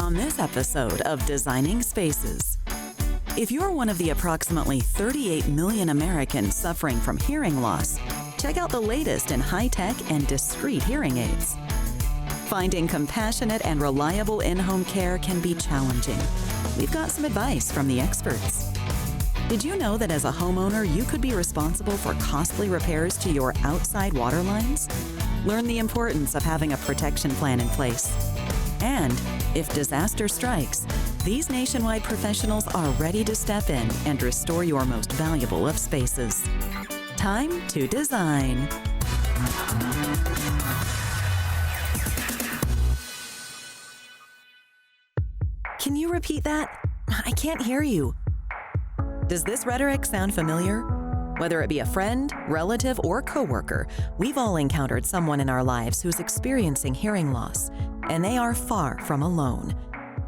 on this episode of Designing Spaces. If you're one of the approximately 38 million Americans suffering from hearing loss, check out the latest in high-tech and discreet hearing aids. Finding compassionate and reliable in-home care can be challenging. We've got some advice from the experts. Did you know that as a homeowner, you could be responsible for costly repairs to your outside water lines? Learn the importance of having a protection plan in place. And if disaster strikes, these nationwide professionals are ready to step in and restore your most valuable of spaces. Time to design. Can you repeat that? I can't hear you. Does this rhetoric sound familiar? Whether it be a friend, relative, or coworker, we've all encountered someone in our lives who's experiencing hearing loss, and they are far from alone.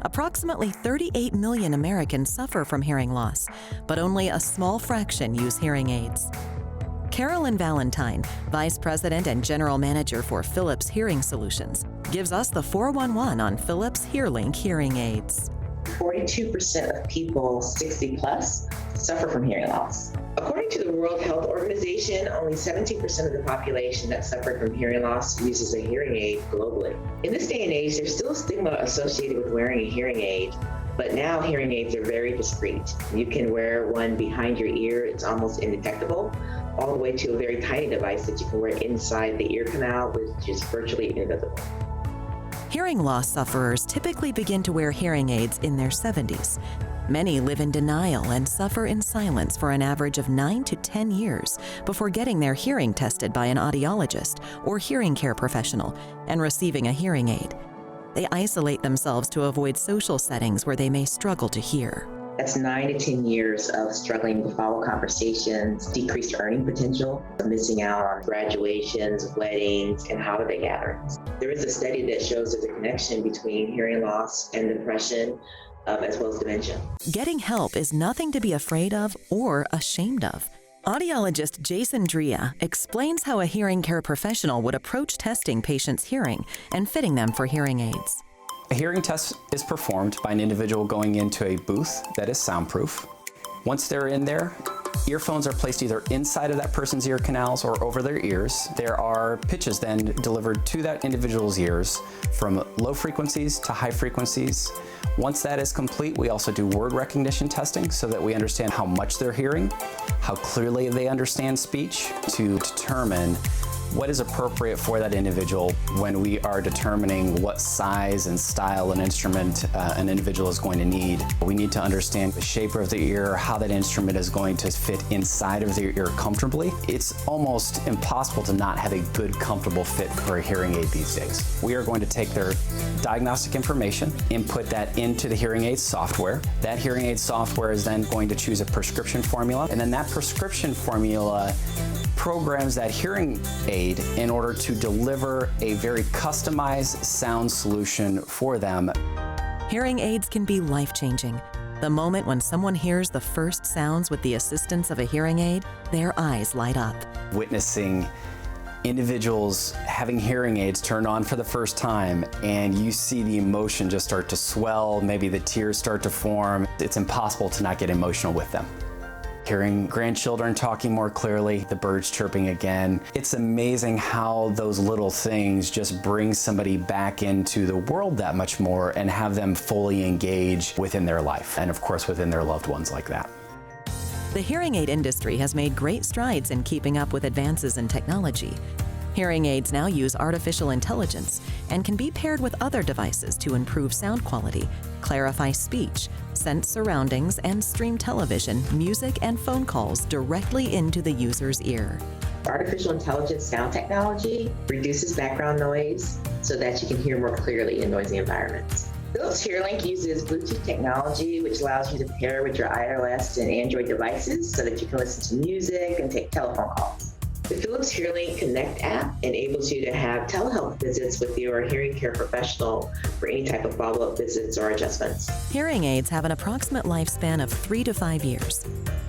Approximately 38 million Americans suffer from hearing loss, but only a small fraction use hearing aids. Carolyn Valentine, Vice President and General Manager for Philips Hearing Solutions, gives us the 411 on Philips HearLink hearing aids. 42% of people 60 plus suffer from hearing loss. According to the World Health Organization, only 17% of the population that suffered from hearing loss uses a hearing aid globally. In this day and age, there's still a stigma associated with wearing a hearing aid, but now hearing aids are very discreet. You can wear one behind your ear, it's almost indetectable, all the way to a very tiny device that you can wear inside the ear canal, which is virtually invisible. Hearing loss sufferers typically begin to wear hearing aids in their 70s. Many live in denial and suffer in silence for an average of 9 to 10 years before getting their hearing tested by an audiologist or hearing care professional and receiving a hearing aid. They isolate themselves to avoid social settings where they may struggle to hear. That's 9 to 10 years of struggling to follow conversations, decreased earning potential, missing out on graduations, weddings, and holiday gatherings. There is a study that shows there's a connection between hearing loss and depression, as well as dementia. Getting help is nothing to be afraid of or ashamed of. Audiologist Jason Drea explains how a hearing care professional would approach testing patients' hearing and fitting them for hearing aids. A hearing test is performed by an individual going into a booth that is soundproof. Once they're in there, earphones are placed either inside of that person's ear canals or over their ears. There are pitches then delivered to that individual's ears from low frequencies to high frequencies. Once that is complete, we also do word recognition testing so that we understand how much they're hearing, how clearly they understand speech, to determine what is appropriate for that individual when we are determining what size and style an instrument an individual is going to need. We need to understand the shape of the ear, how that instrument is going to fit inside of their ear comfortably. It's almost impossible to not have a good, comfortable fit for a hearing aid these days. We are going to take their diagnostic information, input that into the hearing aid software. That hearing aid software is then going to choose a prescription formula, and then that prescription formula programs that hearing aid in order to deliver a very customized sound solution for them. Hearing aids can be life-changing. The moment when someone hears the first sounds with the assistance of a hearing aid, their eyes light up. Witnessing individuals having hearing aids turned on for the first time, and you see the emotion just start to swell, maybe the tears start to form, it's impossible to not get emotional with them. Hearing grandchildren talking more clearly, the birds chirping again. It's amazing how those little things just bring somebody back into the world that much more and have them fully engage within their life and of course within their loved ones like that. The hearing aid industry has made great strides in keeping up with advances in technology. Hearing aids now use artificial intelligence and can be paired with other devices to improve sound quality, clarify speech, sense surroundings, and stream television, music, and phone calls directly into the user's ear. Artificial intelligence sound technology reduces background noise so that you can hear more clearly in noisy environments. Philips HearLink uses Bluetooth technology, which allows you to pair with your iOS and Android devices so that you can listen to music and take telephone calls. The Philips HearLink Connect app enables you to have telehealth visits with your hearing care professional for any type of follow-up visits or adjustments. Hearing aids have an approximate lifespan of 3 to 5 years.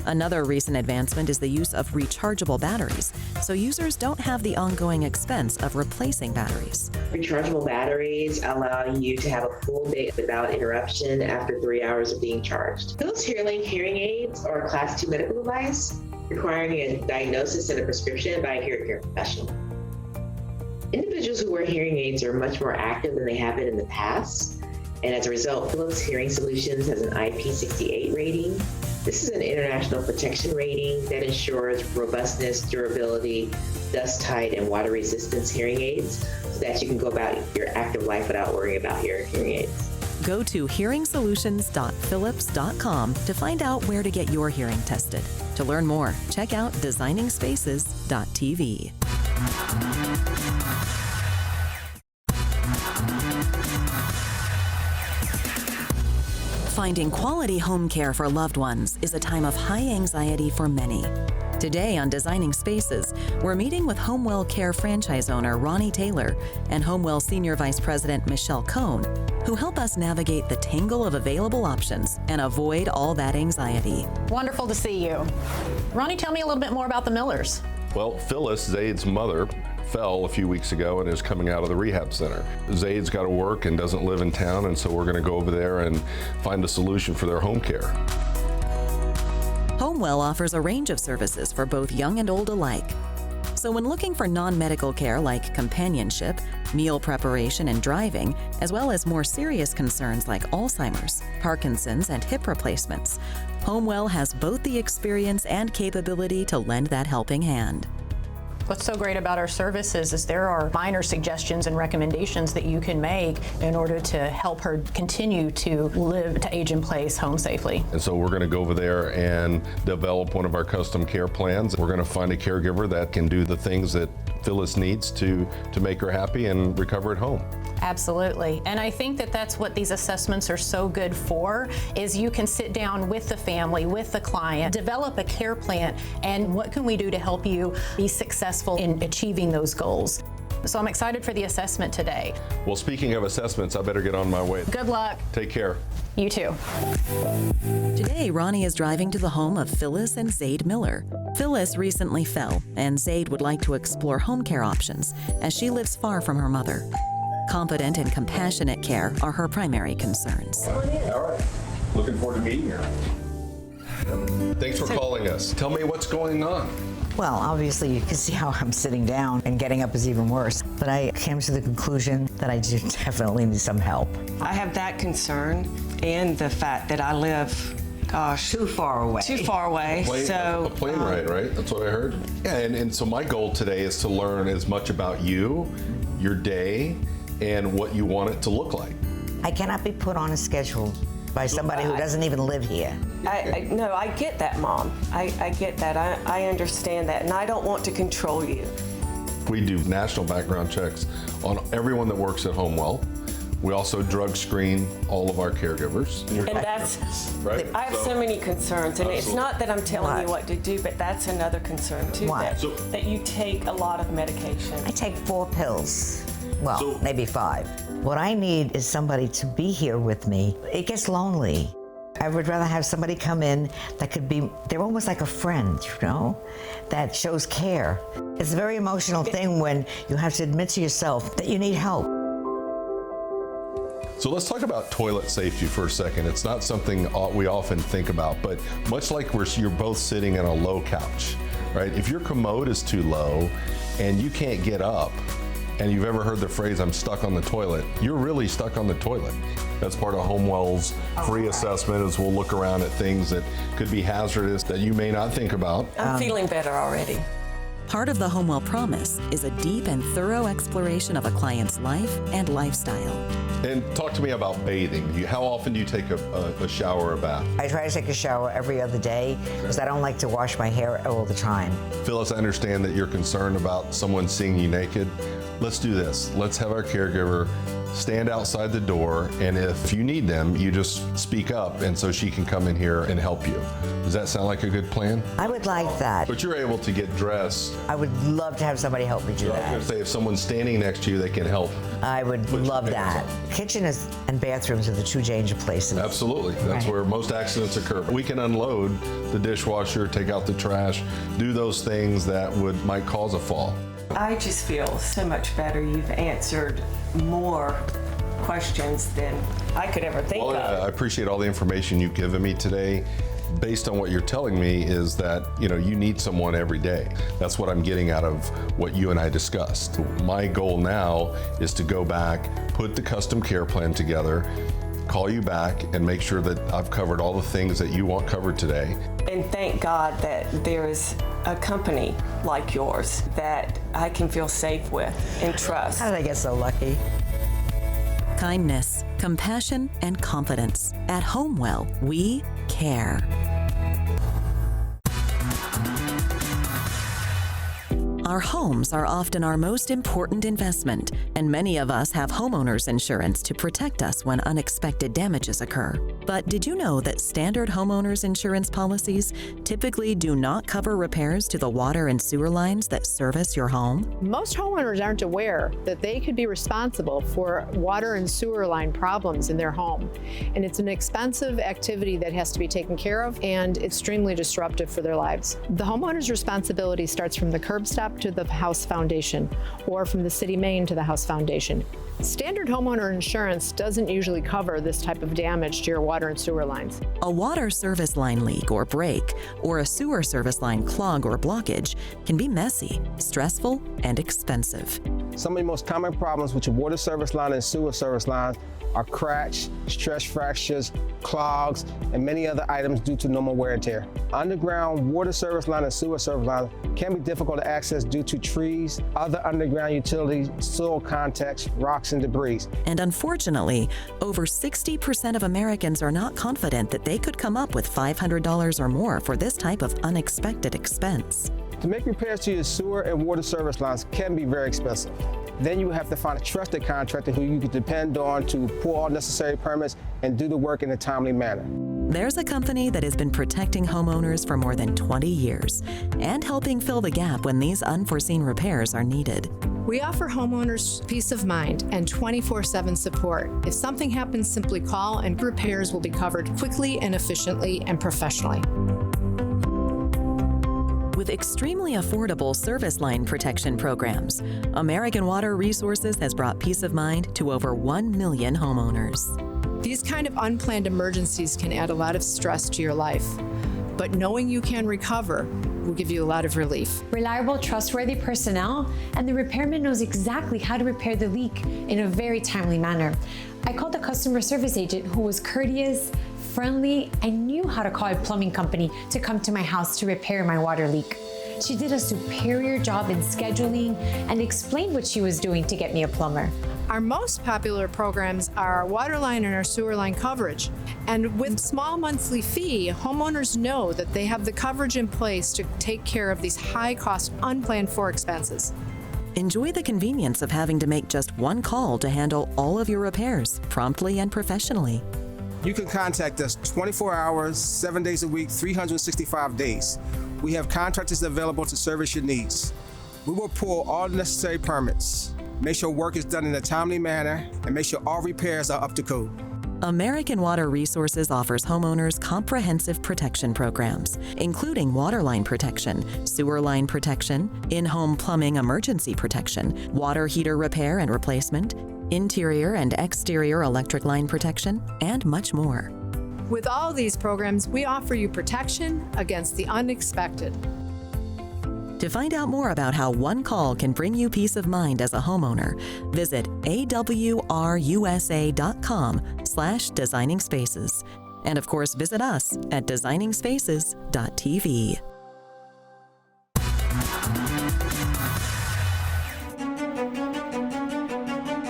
Another recent advancement is the use of rechargeable batteries, so users don't have the ongoing expense of replacing batteries. Rechargeable batteries allow you to have a full day without interruption after 3 hours of being charged. Philips HearLink hearing aids are a Class 2 medical device requiring a diagnosis and a prescription by a hearing care professional. Individuals who wear hearing aids are much more active than they have been in the past, and as a result, Philips Hearing Solutions has an IP68 rating. This is an international protection rating that ensures robustness, durability, dust-tight, and water resistance hearing aids so that you can go about your active life without worrying about your hearing aids. Go to hearingsolutions.philips.com to find out where to get your hearing tested. To learn more, check out designingspaces.tv. Finding quality home care for loved ones is a time of high anxiety for many. Today on Designing Spaces, we're meeting with HomeWell Care franchise owner Ronnie Taylor and HomeWell Senior Vice President Michelle Cohn, who help us navigate the tangle of available options and avoid all that anxiety. Wonderful to see you. Ronnie, tell me a little bit more about the Millers. Well, Phyllis, Zaid's mother, fell a few weeks ago and is coming out of the rehab center. Zaid's got to work and doesn't live in town, and so we're going to go over there and find a solution for their home care. HomeWell offers a range of services for both young and old alike. So when looking for non-medical care like companionship, meal preparation, and driving, as well as more serious concerns like Alzheimer's, Parkinson's, and hip replacements, HomeWell has both the experience and capability to lend that helping hand. What's so great about our services is there are minor suggestions and recommendations that you can make in order to help her continue to live, to age in place, home safely. And so we're going to go over there and develop one of our custom care plans. We're going to find a caregiver that can do the things that Phyllis needs to make her happy and recover at home. Absolutely. And I think that that's what these assessments are so good for, is you can sit down with the family, with the client, develop a care plan, and what can we do to help you be successful in achieving those goals. So I'm excited for the assessment today. Well, speaking of assessments, I better get on my way. Good luck. Take care. You too. Today, Ronnie is driving to the home of Phyllis and Zaid Miller. Phyllis recently fell, and Zaid would like to explore home care options as she lives far from her mother. Competent and compassionate care are her primary concerns. All right. Looking forward to meeting her. Thanks for calling us. Tell me what's going on. Well, obviously you can see how I'm sitting down, and getting up is even worse. But I came to the conclusion that I do definitely need some help. I have that concern and the fact that I live, Too far away. too far away. A plane ride, right? That's what I heard. Yeah, and so my goal today is to learn as much about you, your day, and what you want it to look like. I cannot be put on a schedule by somebody who doesn't even live here. No, I get that, Mom. I get that. I understand that, and I don't want to control you. We do national background checks on everyone that works at HomeWell. We also drug screen all of our caregivers. And that's, right? I have so many concerns, and it's Absolutely. not that I'm telling What? you what to do, but that's another concern too, What? that you take a lot of medication. I take 4 pills. Well, So- maybe 5. What I need is somebody to be here with me. It gets lonely. I would rather have somebody come in that could be, they're almost like a friend, you know, that shows care. It's a very emotional thing when you have to admit to yourself that you need help. So let's talk about toilet safety for a second. It's not something we often think about, but much like you're both sitting in a low couch, right? If your commode is too low and you can't get up, and you've ever heard the phrase, I'm stuck on the toilet, you're really stuck on the toilet. That's part of HomeWell's free assessment, is we'll look around at things that could be hazardous that you may not think about. I'm feeling better already. Part of the HomeWell promise is a deep and thorough exploration of a client's life and lifestyle. And talk to me about bathing. How often do you take a shower or a bath? I try to take a shower every other day because I don't like to wash my hair all the time. Phyllis, I understand that you're concerned about someone seeing you naked. Let's do this. Let's have our caregiver stand outside the door, and if you need them, you just speak up, and so she can come in here and help you. Does that sound like a good plan? I would like that. But you're able to get dressed. I would love to have somebody help me do I was that. going to say, if someone's standing next to you, they can help I would love that. Kitchen and bathrooms are the two danger places. Absolutely. That's Right. where most accidents occur. We can unload the dishwasher, take out the trash, do those things that might cause a fall. I just feel so much better. You've answered more questions than I could ever think Well, of. I appreciate all the information you've given me today. Based on what you're telling me is that, you need someone every day. That's what I'm getting out of what you and I discussed. My goal now is to go back, put the custom care plan together, call you back, and make sure that I've covered all the things that you want covered today. And thank God that there is a company like yours that I can feel safe with and trust. How did I get so lucky? Kindness, compassion, and confidence. At HomeWell, we care. Our homes are often our most important investment, and many of us have homeowners insurance to protect us when unexpected damages occur. But did you know that standard homeowners insurance policies typically do not cover repairs to the water and sewer lines that service your home? Most homeowners aren't aware that they could be responsible for water and sewer line problems in their home. And it's an expensive activity that has to be taken care of and extremely disruptive for their lives. The homeowner's responsibility starts from the curb stop to the house foundation, or from the city main to the house foundation. Standard homeowner insurance doesn't usually cover this type of damage to your water and sewer lines. A water service line leak or break, or a sewer service line clog or blockage can be messy, stressful, and expensive. Some of the most common problems with your water service line and sewer service lines are cracks, stress fractures, clogs, and many other items due to normal wear and tear. Underground water service line and sewer service lines can be difficult to access due to trees, other underground utilities, soil contacts, rocks, and debris. And unfortunately, over 60% of Americans are not confident that they could come up with $500 or more for this type of unexpected expense. To make repairs to your sewer and water service lines can be very expensive. Then you have to find a trusted contractor who you can depend on to pull all necessary permits and do the work in a timely manner. There's a company that has been protecting homeowners for more than 20 years and helping fill the gap when these unforeseen repairs are needed. We offer homeowners peace of mind and 24/7 support. If something happens, simply call and repairs will be covered quickly and efficiently and professionally. With extremely affordable service line protection programs, American Water Resources has brought peace of mind to over 1 million homeowners. These kind of unplanned emergencies can add a lot of stress to your life, but knowing you can recover will give you a lot of relief. Reliable, trustworthy personnel, and the repairman knows exactly how to repair the leak in a very timely manner. I called a customer service agent who was courteous, friendly, and knew how to call a plumbing company to come to my house to repair my water leak. She did a superior job in scheduling and explained what she was doing to get me a plumber. Our most popular programs are our water line and our sewer line coverage. And with small monthly fee, homeowners know that they have the coverage in place to take care of these high-cost, unplanned for expenses. Enjoy the convenience of having to make just one call to handle all of your repairs promptly and professionally. You can contact us 24 hours, 7 days a week, 365 days. We have contractors available to service your needs. We will pull all necessary permits, make sure work is done in a timely manner, and make sure all repairs are up to code. American Water Resources offers homeowners comprehensive protection programs, including water line protection, sewer line protection, in-home plumbing emergency protection, water heater repair and replacement, interior and exterior electric line protection, and much more. With all these programs, we offer you protection against the unexpected. To find out more about how one call can bring you peace of mind as a homeowner, visit awrusa.com/designing spaces. And of course, visit us at designingspaces.tv.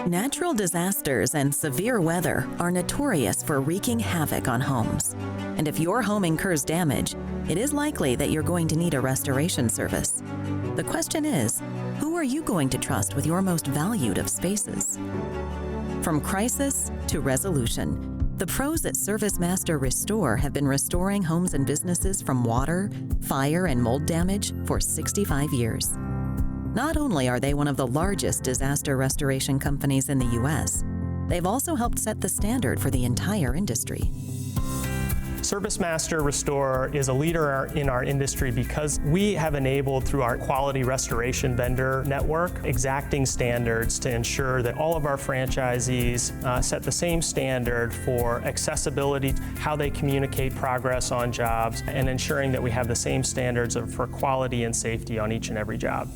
Natural disasters and severe weather are notorious for wreaking havoc on homes. And if your home incurs damage, it is likely that you're going to need a restoration service. The question is, who are you going to trust with your most valued of spaces? From crisis to resolution, the pros at ServiceMaster Restore have been restoring homes and businesses from water, fire, and mold damage for 65 years. Not only are they one of the largest disaster restoration companies in the U.S., they've also helped set the standard for the entire industry. ServiceMaster Restore is a leader in our industry because we have enabled, through our quality restoration vendor network, exacting standards to ensure that all of our franchisees set the same standard for accessibility, how they communicate progress on jobs, and ensuring that we have the same standards for quality and safety on each and every job.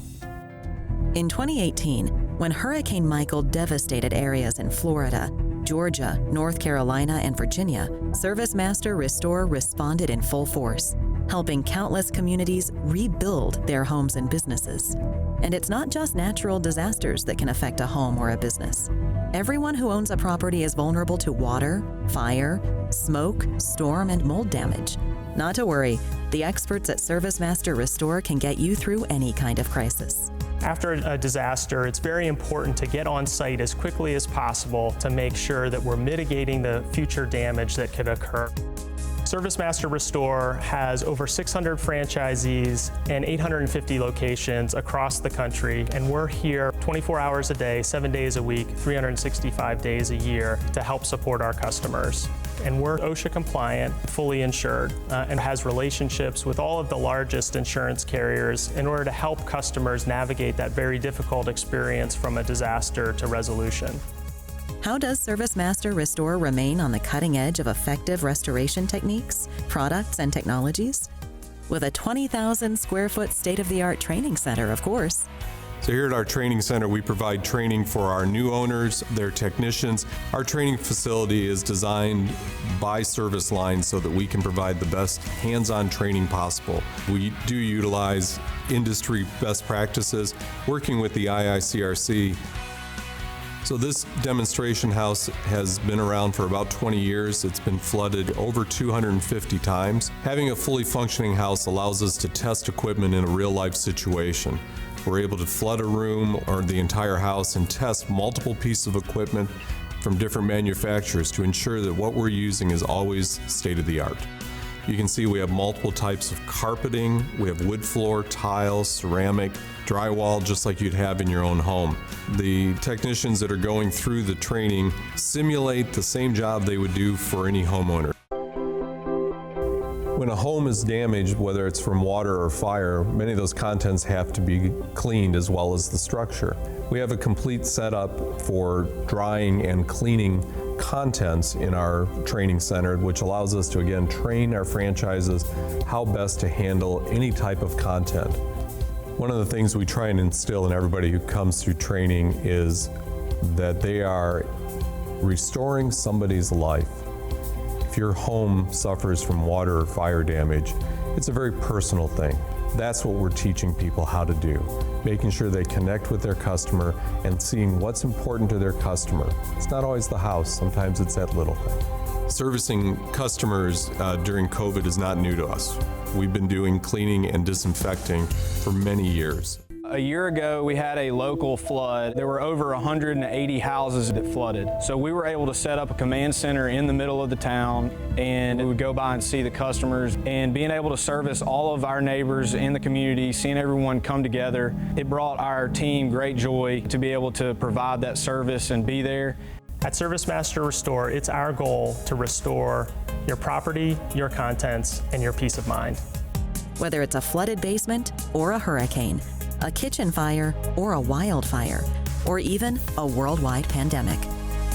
In 2018, when Hurricane Michael devastated areas in Florida, Georgia, North Carolina, and Virginia, ServiceMaster Restore responded in full force, helping countless communities rebuild their homes and businesses. And it's not just natural disasters that can affect a home or a business. Everyone who owns a property is vulnerable to water, fire, smoke, storm, and mold damage. Not to worry, the experts at ServiceMaster Restore can get you through any kind of crisis. After a disaster, it's very important to get on site as quickly as possible to make sure that we're mitigating the future damage that could occur. ServiceMaster Restore has over 600 franchisees and 850 locations across the country, and we're here 24 hours a day, 7 days a week, 365 days a year to help support our customers. And we're OSHA compliant, fully insured, and has relationships with all of the largest insurance carriers in order to help customers navigate that very difficult experience from a disaster to resolution. How does ServiceMaster Restore remain on the cutting edge of effective restoration techniques, products, and technologies? With a 20,000 square foot state-of-the-art training center, of course. So here at our training center, we provide training for our new owners, their technicians. Our training facility is designed by service line so that we can provide the best hands-on training possible. We do utilize industry best practices, working with the IICRC. So this demonstration house has been around for about 20 years. It's been flooded over 250 times. Having a fully functioning house allows us to test equipment in a real-life situation. We're able to flood a room or the entire house and test multiple pieces of equipment from different manufacturers to ensure that what we're using is always state-of-the-art. You can see we have multiple types of carpeting. We have wood floor, tiles, ceramic, drywall, just like you'd have in your own home. The technicians that are going through the training simulate the same job they would do for any homeowner. When a home is damaged, whether it's from water or fire, many of those contents have to be cleaned as well as the structure. We have a complete setup for drying and cleaning contents in our training center, which allows us to, again, train our franchises how best to handle any type of content. One of the things we try and instill in everybody who comes through training is that they are restoring somebody's life. If your home suffers from water or fire damage, it's a very personal thing. That's what we're teaching people how to do, making sure they connect with their customer and seeing what's important to their customer. It's not always the house, sometimes it's that little thing. Servicing customers during COVID is not new to us. We've been doing cleaning and disinfecting for many years. A year ago, we had a local flood. There were over 180 houses that flooded. So we were able to set up a command center in the middle of the town, and we would go by and see the customers. And being able to service all of our neighbors in the community, seeing everyone come together, it brought our team great joy to be able to provide that service and be there. At ServiceMaster Restore, it's our goal to restore your property, your contents, and your peace of mind. Whether it's a flooded basement or a hurricane, a kitchen fire or a wildfire, or even a worldwide pandemic,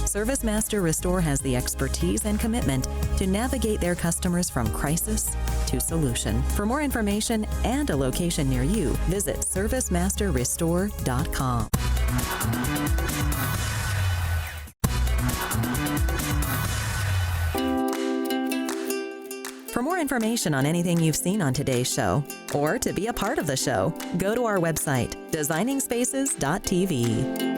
ServiceMaster Restore has the expertise and commitment to navigate their customers from crisis to solution. For more information and a location near you, visit ServiceMasterRestore.com. For more information on anything you've seen on today's show, or to be a part of the show, go to our website, designingspaces.tv.